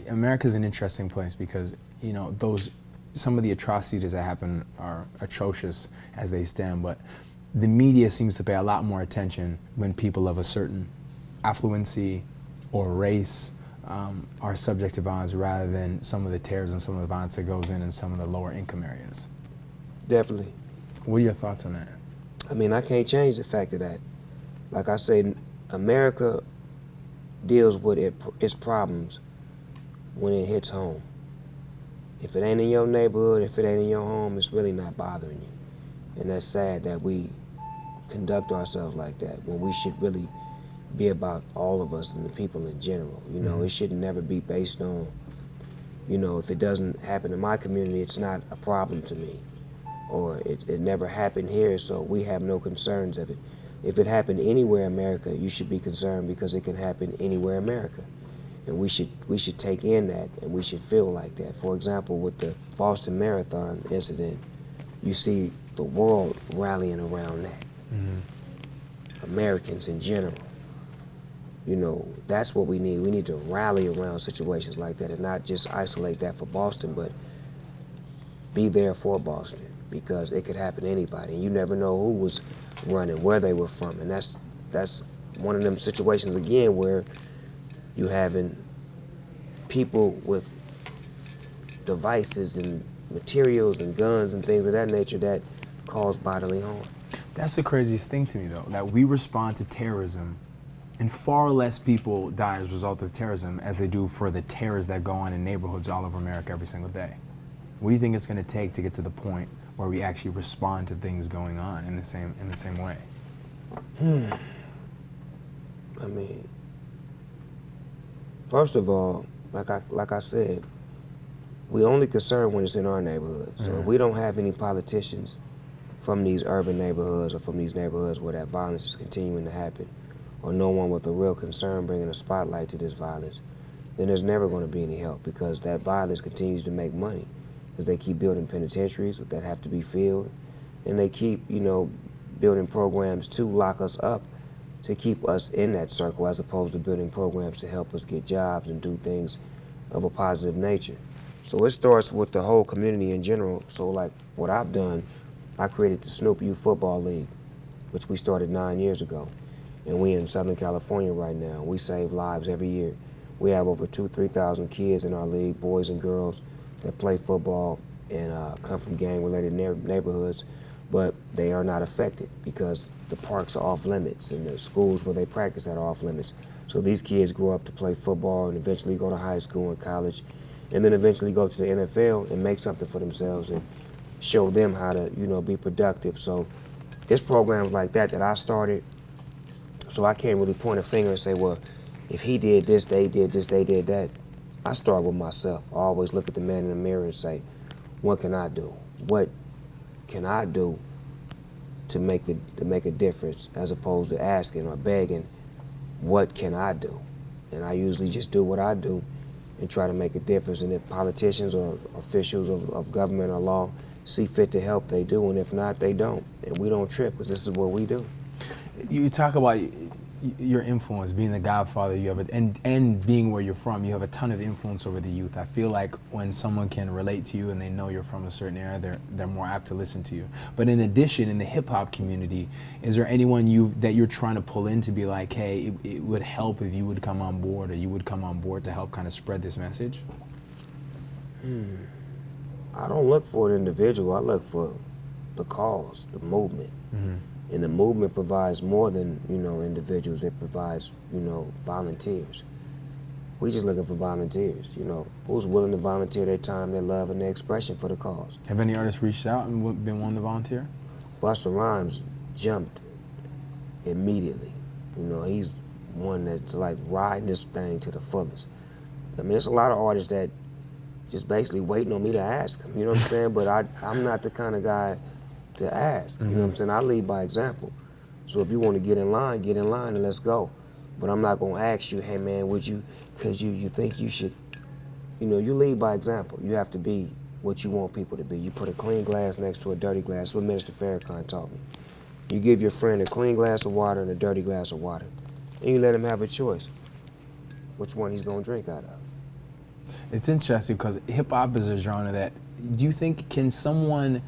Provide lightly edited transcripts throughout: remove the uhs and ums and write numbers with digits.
America's an interesting place because, you know, some of the atrocities that happen are atrocious as they stand, but the media seems to pay a lot more attention when people of a certain affluency or race are subject to violence rather than some of the terrors and some of the violence that goes in some of the lower income areas. Definitely. What are your thoughts on that? I mean, I can't change the fact of that. Like I say, America deals with its problems when it hits home. If it ain't in your neighborhood, if it ain't in your home, it's really not bothering you. And that's sad that we conduct ourselves like that when we should really be about all of us and the people in general. You know, it should never be based on, you know, if it doesn't happen in my community, it's not a problem to me. Or it never happened here, so we have no concerns of it. If it happened anywhere in America, you should be concerned because it can happen anywhere in America. And we should take in that, and we should feel like that. For example, with the Boston Marathon incident, you see the world rallying around that. Americans in general. You know, that's what we need. We need to rally around situations like that and not just isolate that for Boston, but be there for Boston because it could happen to anybody. And you never know who was running, where they were from. And that's one of them situations, again, where you having people with devices and materials and guns and things of that nature that cause bodily harm. That's the craziest thing to me, though, that we respond to terrorism and far less people die as a result of terrorism as they do for the terrors that go on in neighborhoods all over America every single day. What do you think it's going to take to get to the point where we actually respond to things going on in the same way? I mean, first of all, like I said, we only concerned when it's in our neighborhood. So if we don't have any politicians from these urban neighborhoods or from these neighborhoods where that violence is continuing to happen, or no one with a real concern bringing a spotlight to this violence, then there's never going to be any help because that violence continues to make money because they keep building penitentiaries that have to be filled, and they keep, you know, building programs to lock us up to keep us in that circle as opposed to building programs to help us get jobs and do things of a positive nature. So it starts with the whole community in general. So like what I've done, I created the Snoop Youth Football League, which we started 9 years ago. And we in Southern California right now. We save lives every year. We have over 3,000 kids in our league, boys and girls, that play football and come from gang-related neighborhoods, but they are not affected because the parks are off limits and the schools where they practice are off limits. So these kids grow up to play football and eventually go to high school and college, and then eventually go to the NFL and make something for themselves and show them how to, you know, be productive. So it's programs like that I started. So I can't really point a finger and say, well, if he did this, they did this, they did that. I start with myself. I always look at the man in the mirror and say, what can I do? What can I do to make a difference, as opposed to asking or begging, what can I do? And I usually just do what I do and try to make a difference. And if politicians or officials of government or law see fit to help, they do. And if not, they don't. And we don't trip because this is what we do. You talk about your influence, being the godfather you have, and being where you're from, you have a ton of influence over the youth. I feel like when someone can relate to you and they know you're from a certain area, they're more apt to listen to you. But in addition, in the hip hop community, is there anyone that you're trying to pull in to be like, hey, it would help if you would come on board, or you would come on board to help kind of spread this message? I don't look for an individual. I look for the cause, the movement. And the movement provides more than, you know, individuals. It provides, you know, volunteers. We just looking for volunteers, you know, who's willing to volunteer their time, their love, and their expression for the cause. Have any artists reached out and been willing to volunteer? Busta Rhymes jumped immediately. You know, he's one that's like riding this thing to the fullest. I mean, there's a lot of artists that just basically waiting on me to ask them, you know what I'm saying? But I'm not the kind of guy to ask, you know what I'm saying? I lead by example. So if you want to get in line and let's go. But I'm not going to ask you, hey man, would you, because you think you should, you know, you lead by example. You have to be what you want people to be. You put a clean glass next to a dirty glass. That's what Minister Farrakhan taught me. You give your friend a clean glass of water and a dirty glass of water. And you let him have a choice which one he's going to drink out of. It's interesting because hip hop is a genre that, do you think, can someone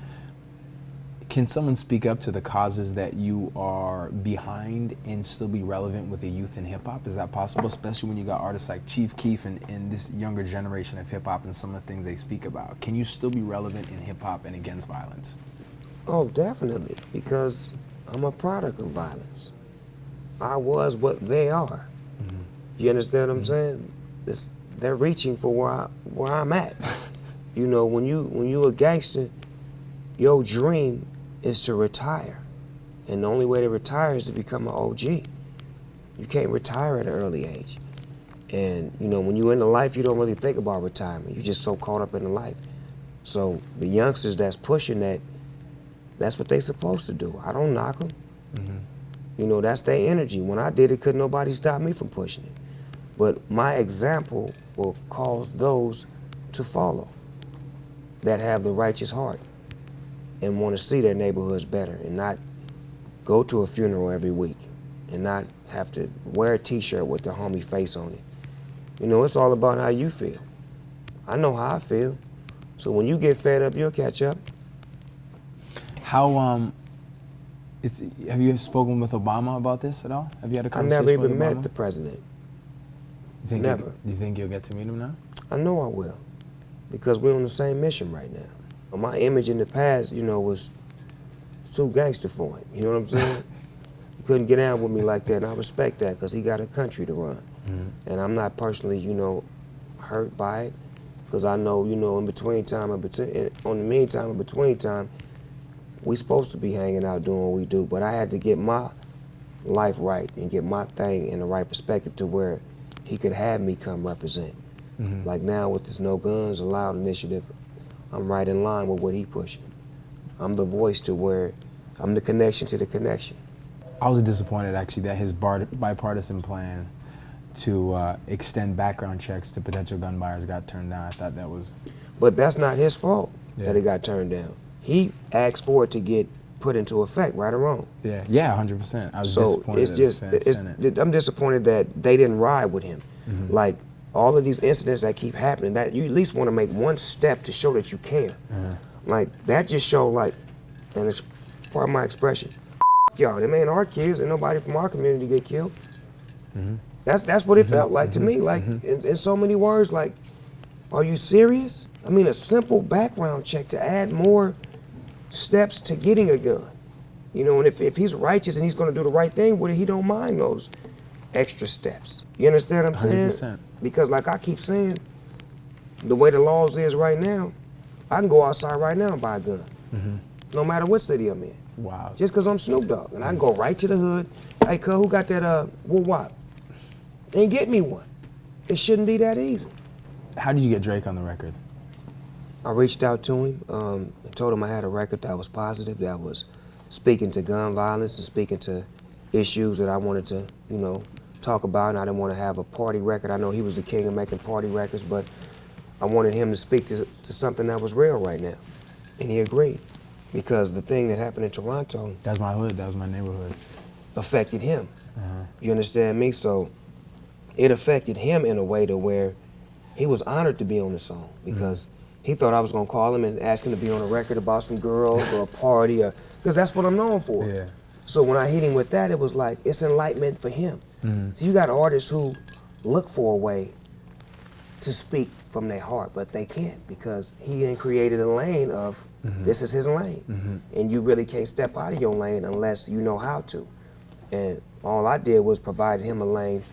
speak up to the causes that you are behind and still be relevant with the youth in hip hop? Is that possible, especially when you got artists like Chief Keef and this younger generation of hip hop and some of the things they speak about? Can you still be relevant in hip hop and against violence? Oh, definitely, because I'm a product of violence. I was what they are. Mm-hmm. You understand what I'm saying? They're reaching for where I'm at. You know, when you a gangster, your dream is to retire. And the only way to retire is to become an OG. You can't retire at an early age. And, you know, when you're in the life, you don't really think about retirement. You're just so caught up in the life. So the youngsters that's pushing that, that's what they supposed to do. I don't knock them. Mm-hmm. You know, that's their energy. When I did it, couldn't nobody stop me from pushing it. But my example will cause those to follow that have the righteous heart and want to see their neighborhoods better and not go to a funeral every week and not have to wear a t-shirt with the homie face on it. You know, it's all about how you feel. I know how I feel. So when you get fed up, you'll catch up. How, have you spoken with Obama about this at all? Have you had a I conversation never with even Obama? met the president. Never. Never. Do you think you'll get to meet him now? I know I will, because we're on the same mission right now. But my image in the past, you know, was too gangster for him. You know what I'm saying? He couldn't get down with me like that, and I respect that because he got a country to run. Mm-hmm. And I'm not personally, you know, hurt by it, because I know, you know, in between time, in between time, we supposed to be hanging out doing what we do. But I had to get my life right and get my thing in the right perspective to where he could have me come represent. Mm-hmm. Like now with this No Guns Allowed initiative, I'm right in line with what he pushing. I'm the voice to where I'm the connection to the connection. I was disappointed actually that his bipartisan plan to extend background checks to potential gun buyers got turned down. I thought that was... But that's not his fault that it got turned down. He asked for it to get put into effect, right or wrong. Yeah, 100%. I was So disappointed it's just, at the Senate. I'm disappointed that they didn't ride with him. Mm-hmm. Like all of these incidents that keep happening, that you at least want to make one step to show that you care. Mm-hmm. Like that just show like, and it's part of my expression, y'all, them ain't our kids, and nobody from our community get killed. Mm-hmm. That's what it felt like to me. Like in so many words, like, are you serious? I mean, a simple background check to add more steps to getting a gun. You know, and if he's righteous and he's going to do the right thing with it, he don't mind those extra steps. You understand what I'm saying? 100%. Because like I keep saying, the way the laws is right now, I can go outside right now and buy a gun. Mm-hmm. No matter what city I'm in. Wow. Just because I'm Snoop Dogg. And I can go right to the hood. Hey, cuz, who got that wop? And get me one. It shouldn't be that easy. How did you get Drake on the record? I reached out to him and told him I had a record that was positive, that was speaking to gun violence and speaking to issues that I wanted to, you know, talk about. And I didn't want to have a party record. I know he was the king of making party records, but I wanted him to speak to something that was real right now. And he agreed, because the thing that happened in Toronto, That was my hood, that was my neighborhood. affected him. Uh-huh. You understand me? So it affected him in a way to where he was honored to be on the song, because he thought I was gonna call him and ask him to be on a record about some girls or a party, or because that's what I'm known for. Yeah. So when I hit him with that, it was like, it's enlightenment for him. So you got artists who look for a way to speak from their heart, but they can't, because he ain't created a lane of, this is his lane. And you really can't step out of your lane unless you know how to. And all I did was provide him a lane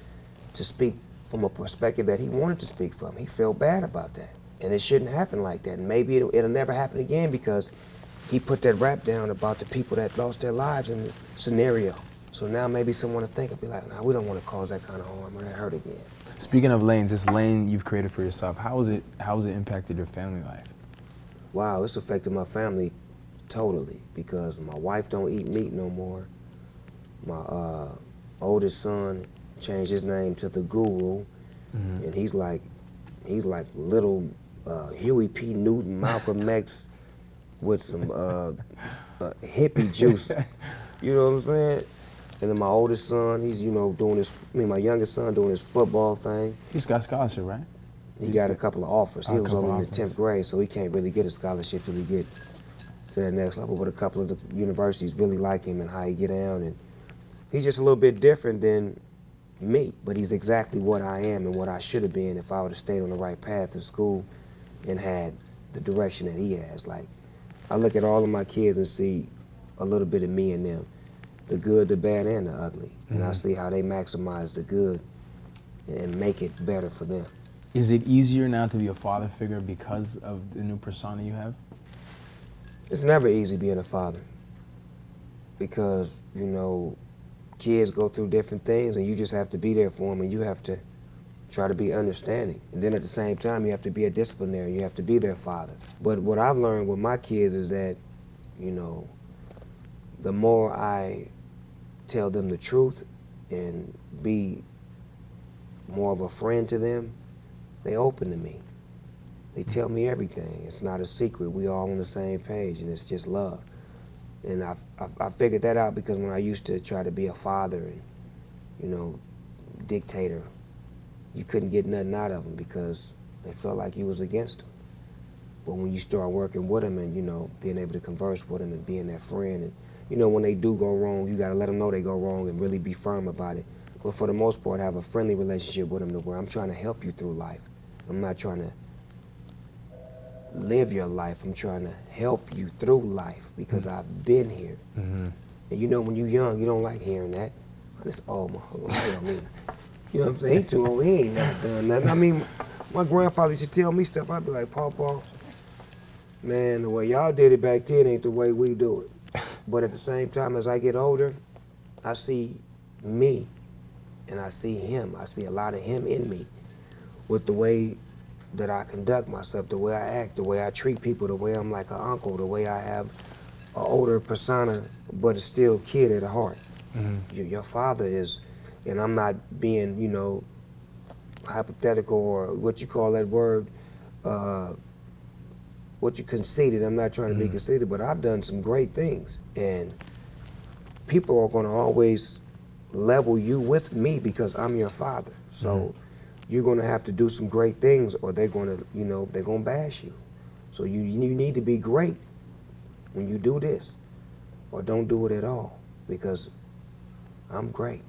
to speak from a perspective that he wanted to speak from. He felt bad about that. And it shouldn't happen like that. And maybe it'll never happen again, because he put that rap down about the people that lost their lives in the scenario. So now maybe someone will think and be like, nah, we don't want to cause that kind of harm or that hurt again. Speaking of lanes, this lane you've created for yourself, how has it impacted your family life? Wow, it's affected my family totally, because my wife don't eat meat no more. My oldest son changed his name to the Guru, and he's like little Huey P. Newton, Malcolm X with some hippie juice. You know what I'm saying? And then my oldest son, he's, you know, doing his, my youngest son doing his football thing. He's got scholarship, right? He got a couple of offers. He A was couple only in offers. the 10th grade, so he can't really get a scholarship till he get to that next level. But a couple of the universities really like him and how he get down, and he's just a little bit different than me. But he's exactly what I am and what I should have been if I would have stayed on the right path in school and had the direction that he has. Like, I look at all of my kids and see a little bit of me in them, the good, the bad, and the ugly. And I see how they maximize the good and make it better for them. Is it easier now to be a father figure because of the new persona you have? It's never easy being a father because, you know, kids go through different things and you just have to be there for them, and you have to try to be understanding. And then at the same time, you have to be a disciplinary. You have to be their father. But what I've learned with my kids is that, you know, the more I tell them the truth and be more of a friend to them, they open to me. They tell me everything. It's not a secret. We all on the same page, and it's just love. And I figured that out because when I used to try to be a father and, you know, dictator, you couldn't get nothing out of them because they felt like you was against them. But when you start working with them and, you know, being able to converse with them and being their friend, and, you know, when they do go wrong, you got to let them know they go wrong and really be firm about it. But for the most part, have a friendly relationship with them to where I'm trying to help you through life. I'm not trying to live your life. I'm trying to help you through life because I've been here. And you know, when you're young, you don't like hearing that. It's oh my, hell me. You know what I'm saying? He too old. He ain't never done nothing. I mean, my grandfather used to tell me stuff. I'd be like, Pawpaw, man, the way y'all did it back then ain't the way we do it. But at the same time, as I get older, I see me and I see him. I see a lot of him in me with the way that I conduct myself, the way I act, the way I treat people, the way I'm like an uncle, the way I have an older persona, but it's still kid at heart. Your father is, and I'm not being, you know, hypothetical or what you call that word, what you conceited. I'm not trying to be conceited, but I've done some great things. And people are going to always level you with me because I'm your father. So you're going to have to do some great things or they're going to, you know, they're going to bash you. So you need to be great when you do this, or don't do it at all because I'm great.